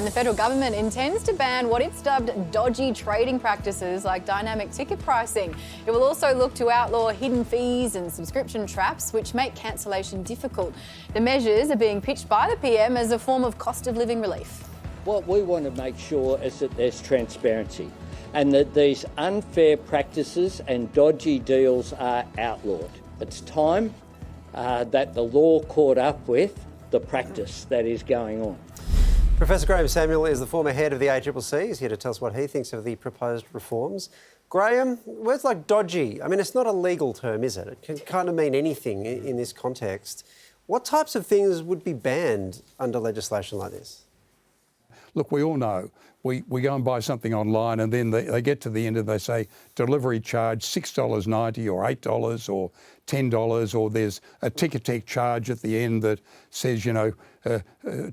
And the federal government intends to ban what it's dubbed dodgy trading practices like dynamic ticket pricing. It will also look to outlaw hidden fees and subscription traps, which make cancellation difficult. The measures are being pitched by the PM as a form of cost of living relief. What we want to make sure is that there's transparency and that these unfair practices and dodgy deals are outlawed. It's time that the law caught up with the practice that is going on. Professor Graeme Samuel is the former head of the ACCC. He's here to tell us what he thinks of the proposed reforms. Graeme, words like dodgy, I mean, it's not a legal term, is it? It can kind of mean anything in this context. What types of things would be banned under legislation like this? Look, we all know we go and buy something online and then they get to the end and they say delivery charge $6.90 or $8 or $10, or there's a ticket charge at the end that says,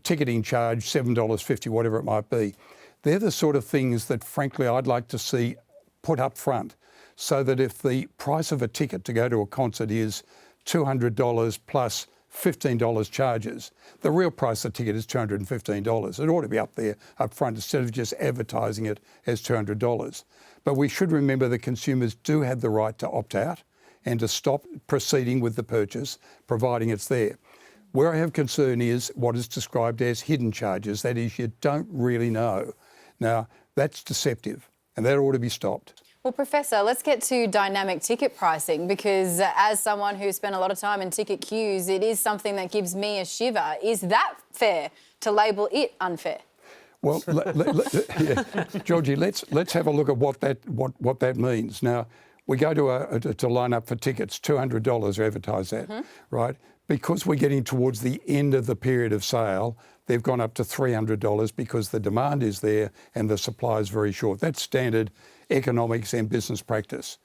ticketing charge $7.50, whatever it might be. They're the sort of things that, frankly, I'd like to see put up front so that if the price of a ticket to go to a concert is $200 plus $15 charges, the real price of the ticket is $215. It ought to be up there up front instead of just advertising it as $200. But we should remember that consumers do have the right to opt out and to stop proceeding with the purchase, providing it's there. Where I have concern is what is described as hidden charges. That is, you don't really know. Now, that's deceptive and that ought to be stopped. Well, Professor, let's get to dynamic ticket pricing because as someone who spent a lot of time in ticket queues, it is something that gives me a shiver. Is that fair to label it unfair? Well, Georgie, let's have a look at what that means. Now, we go to line up for tickets, $200 advertise that, right? Because we're getting towards the end of the period of sale, they've gone up to $300 because the demand is there and the supply is very short. That's standard economics and business practice.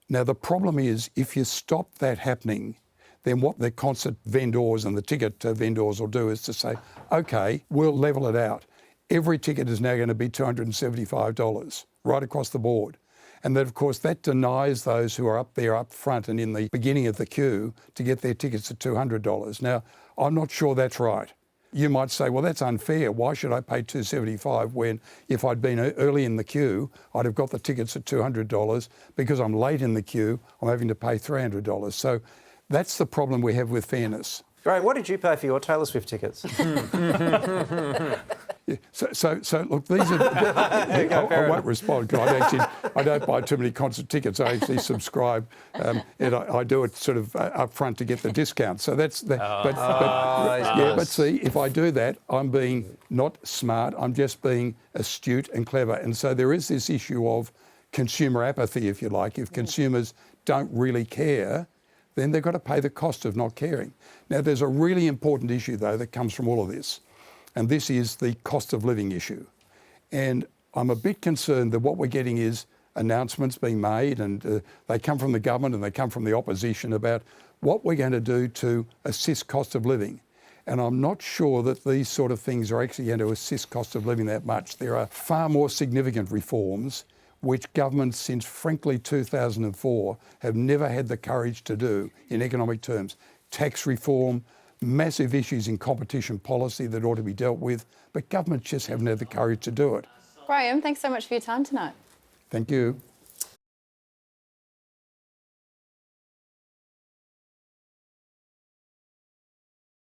Now, the problem is if you stop that happening, then what the concert vendors and the ticket vendors will do is to say, OK, we'll level it out. Every ticket is now going to be $275 right across the board. And that, of course, that denies those who are up there up front and in the beginning of the queue to get their tickets at $200. Now, I'm not sure that's right. You might say, well, that's unfair. Why should I pay $275 when if I'd been early in the queue, I'd have got the tickets at $200. Because I'm late in the queue, I'm having to pay $300. So that's the problem we have with fairness. Graeme, what did you pay for your Taylor Swift tickets? Yeah. So look, these are. I won't respond because I don't buy too many concert tickets. I actually subscribe, and I do it sort of up front to get the discount. So that's the. But see, if I do that, I'm being not smart. I'm just being astute and clever. And so there is this issue of consumer apathy, if you like. If consumers don't really care, then they've got to pay the cost of not caring. Now, there's a really important issue, though, that comes from all of this. And this is the cost of living issue. And I'm a bit concerned that what we're getting is announcements being made and they come from the government and they come from the opposition about what we're going to do to assist cost of living. And I'm not sure that these sort of things are actually going to assist cost of living that much. There are far more significant reforms which governments since, frankly, 2004 have never had the courage to do in economic terms. Tax reform, massive issues in competition policy that ought to be dealt with, but governments just haven't had the courage to do it. Graeme, thanks so much for your time tonight. Thank you.